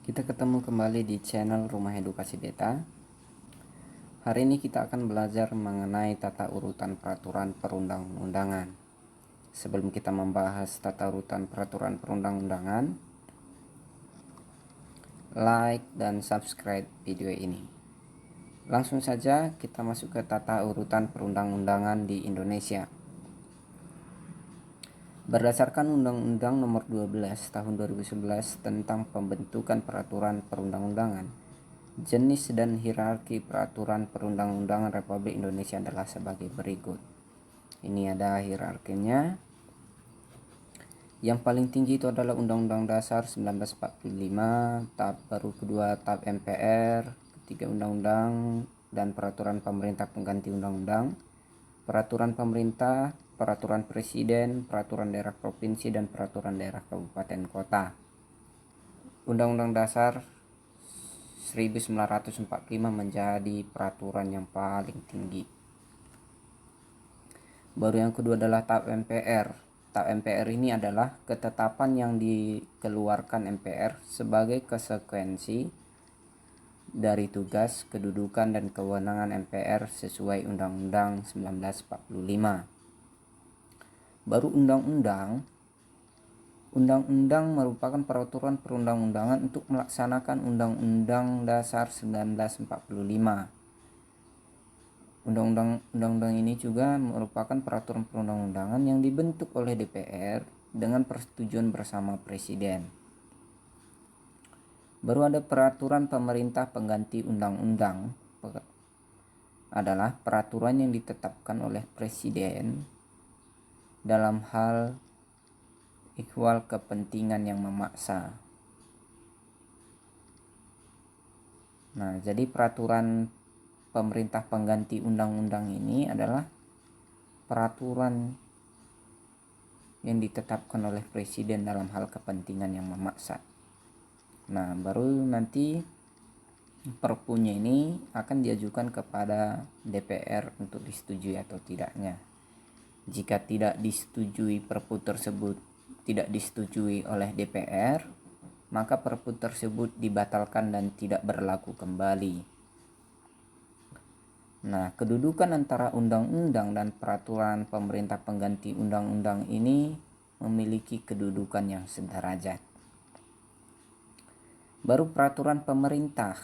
Kita ketemu kembali di channel Rumah Edukasi Beta. Hari ini kita akan belajar mengenai tata urutan peraturan perundang-undangan. Sebelum kita membahas tata urutan peraturan perundang-undangan, like dan subscribe video ini. Langsung saja kita masuk ke tata urutan perundang-undangan di Indonesia. Berdasarkan Undang-Undang Nomor 12 Tahun 2011 tentang pembentukan peraturan perundang-undangan, jenis dan hierarki peraturan perundang-undangan Republik Indonesia adalah sebagai berikut. Ini ada hierarkinya. Yang paling tinggi itu adalah Undang-Undang Dasar 1945, tahap baru kedua tahap MPR, ketiga Undang-Undang dan peraturan pemerintah pengganti undang-undang, peraturan pemerintah, peraturan presiden, peraturan daerah provinsi, dan peraturan daerah kabupaten kota. Undang-Undang Dasar 1945 menjadi peraturan yang paling tinggi. Baru yang kedua adalah tahap MPR. Tahap MPR ini adalah ketetapan yang dikeluarkan MPR sebagai konsekuensi dari tugas, kedudukan, dan kewenangan MPR sesuai Undang-Undang 1945. Baru undang-undang. Undang-undang merupakan peraturan perundang-undangan untuk melaksanakan Undang-Undang Dasar 1945. Undang-undang ini juga merupakan peraturan perundang-undangan yang dibentuk oleh DPR dengan persetujuan bersama Presiden. Baru ada peraturan pemerintah pengganti undang-undang, adalah peraturan yang ditetapkan oleh Presiden dalam hal ihwal kepentingan yang memaksa. Nah, jadi peraturan pemerintah pengganti undang-undang ini adalah peraturan yang ditetapkan oleh Presiden dalam hal kepentingan yang memaksa. Nah, baru nanti perpunya ini akan diajukan kepada DPR untuk disetujui atau tidaknya. Jika tidak disetujui perpu tersebut tidak disetujui oleh DPR, maka perpu tersebut dibatalkan dan tidak berlaku kembali. Nah, kedudukan antara undang-undang dan peraturan pemerintah pengganti undang-undang ini memiliki kedudukan yang sederajat. Baru peraturan pemerintah.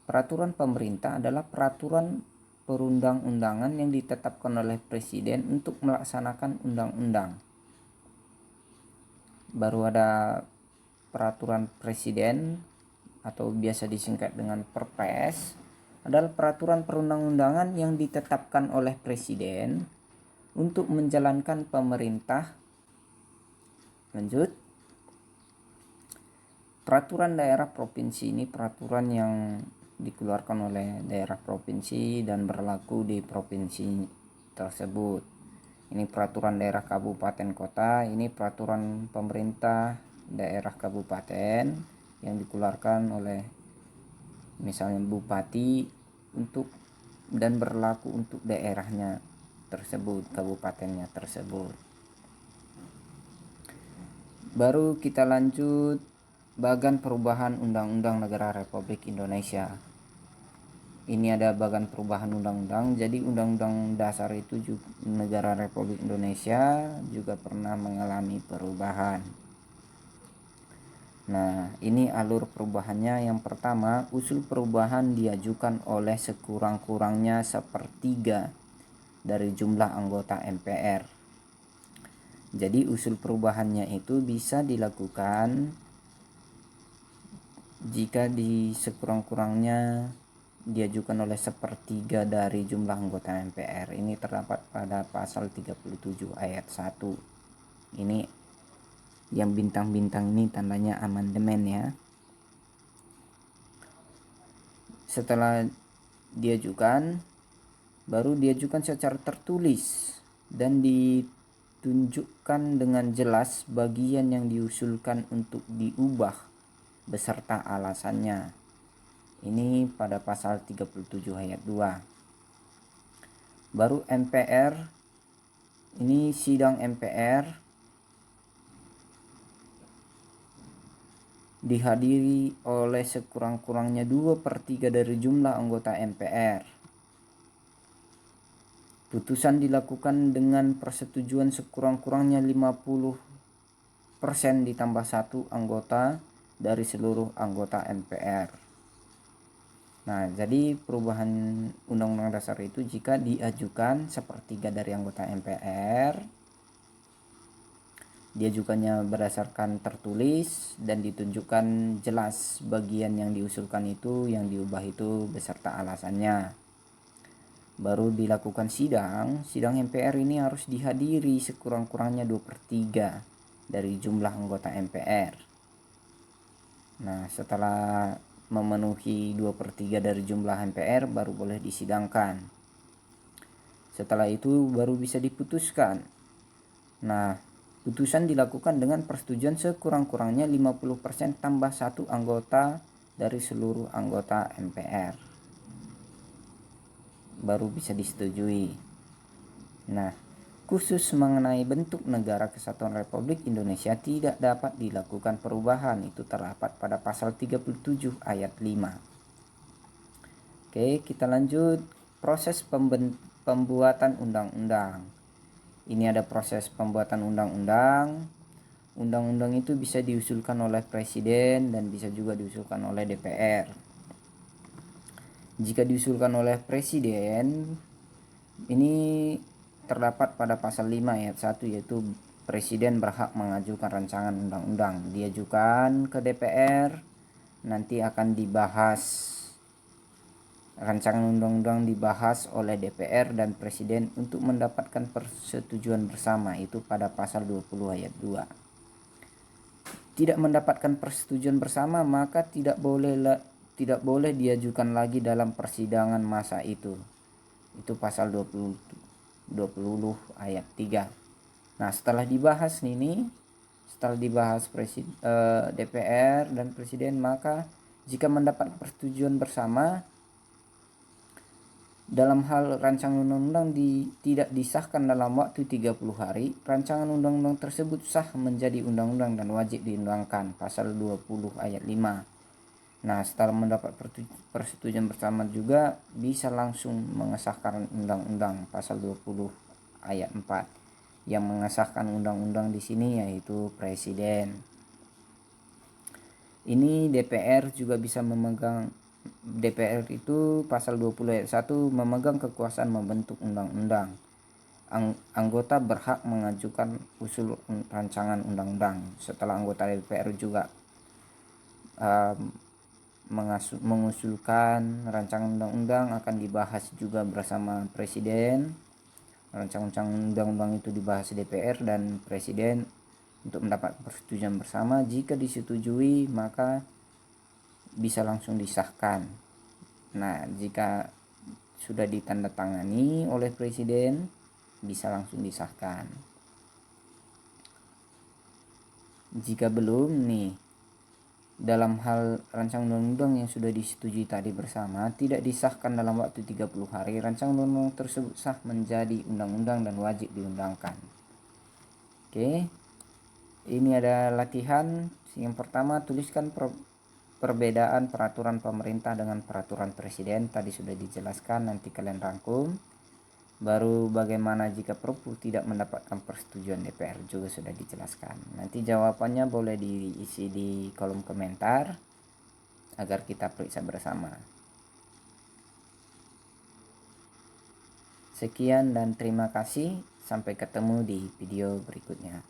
Peraturan pemerintah adalah peraturan perundang-undangan yang ditetapkan oleh Presiden untuk melaksanakan undang-undang. Baru ada peraturan Presiden atau biasa disingkat dengan Perpres, adalah peraturan perundang-undangan yang ditetapkan oleh Presiden untuk menjalankan pemerintah. Lanjut. Peraturan daerah provinsi ini peraturan yang dikeluarkan oleh daerah provinsi dan berlaku di provinsi tersebut. Ini peraturan daerah kabupaten kota, ini peraturan pemerintah daerah kabupaten yang dikeluarkan oleh misalnya bupati untuk dan berlaku untuk daerahnya tersebut, kabupatennya tersebut. Baru kita lanjut bagan perubahan Undang-Undang Negara Republik Indonesia. Ini ada bagan perubahan undang-undang. Jadi Undang-Undang Dasar itu juga, Negara Republik Indonesia juga pernah mengalami perubahan. Nah, ini alur perubahannya. Yang pertama, usul perubahan diajukan oleh sekurang-kurangnya sepertiga dari jumlah anggota MPR. Jadi usul perubahannya itu bisa dilakukan jika di sekurang-kurangnya diajukan oleh sepertiga dari jumlah anggota MPR. Ini terdapat pada pasal 37 ayat 1. Ini yang bintang-bintang ini tandanya amandemen ya. Setelah diajukan, baru diajukan secara tertulis dan ditunjukkan dengan jelas bagian yang diusulkan untuk diubah beserta alasannya. Ini pada pasal 37 ayat 2. Baru MPR, ini sidang MPR dihadiri oleh sekurang-kurangnya 2/3 dari jumlah anggota MPR. Putusan dilakukan dengan persetujuan sekurang-kurangnya 50% ditambah 1 anggota dari seluruh anggota MPR. Nah, jadi perubahan Undang-Undang Dasar itu jika diajukan 1/3 dari anggota MPR, diajukannya berdasarkan tertulis dan ditunjukkan jelas bagian yang diusulkan itu, yang diubah itu beserta alasannya. Baru dilakukan sidang MPR ini harus dihadiri sekurang-kurangnya 2/3 dari jumlah anggota MPR. Nah, setelah memenuhi 2/3 dari jumlah MPR baru boleh disidangkan. Setelah itu baru bisa diputuskan. Nah, putusan dilakukan dengan persetujuan sekurang-kurangnya 50% tambah 1 anggota dari seluruh anggota MPR. Baru bisa disetujui. Nah, khusus mengenai bentuk Negara Kesatuan Republik Indonesia tidak dapat dilakukan perubahan. Itu terdapat pada pasal 37 ayat 5. Oke, kita lanjut proses pembuatan undang-undang. Ini ada proses pembuatan undang-undang. Undang-undang itu bisa diusulkan oleh presiden dan bisa juga diusulkan oleh DPR. Jika diusulkan oleh presiden, ini terdapat pada pasal 5 ayat 1, yaitu presiden berhak mengajukan rancangan undang-undang. Diajukan ke DPR, nanti akan dibahas. Rancangan undang-undang dibahas oleh DPR dan presiden untuk mendapatkan persetujuan bersama, itu pada pasal 20 ayat 2. Tidak mendapatkan persetujuan bersama, maka tidak boleh diajukan lagi dalam persidangan masa itu. Itu pasal 20 ayat 3. Nah, setelah dibahas DPR dan presiden, maka jika mendapat persetujuan bersama dalam hal rancangan undang-undang tidak disahkan dalam waktu 30 hari, rancangan undang-undang tersebut sah menjadi undang-undang dan wajib diundangkan, pasal 20 ayat 5. Nah, setelah mendapat persetujuan bersama juga bisa langsung mengesahkan undang-undang, pasal 20 ayat 4. Yang mengesahkan undang-undang di sini yaitu presiden. Ini DPR juga bisa memegang. DPR itu pasal 20 ayat 1 memegang kekuasaan membentuk undang-undang. Anggota berhak mengajukan usul rancangan undang-undang. Setelah anggota DPR juga mengusulkan rancangan undang-undang, akan dibahas juga bersama presiden. Rancangan undang-undang itu dibahas DPR dan presiden untuk mendapat persetujuan bersama. Jika disetujui, maka bisa langsung disahkan. Nah, jika sudah ditandatangani oleh presiden, bisa langsung disahkan. Jika belum dalam hal rancangan undang-undang yang sudah disetujui tadi bersama tidak disahkan dalam waktu 30 hari, rancangan undang-undang tersebut sah menjadi undang-undang dan wajib diundangkan. Oke. Ini ada latihan. Yang pertama, tuliskan perbedaan peraturan pemerintah dengan peraturan presiden. Tadi sudah dijelaskan, nanti kalian rangkum. Baru bagaimana jika Perpu tidak mendapatkan persetujuan DPR juga sudah dijelaskan. Nanti jawabannya boleh diisi di kolom komentar agar kita periksa bersama. Sekian dan terima kasih. Sampai ketemu di video berikutnya.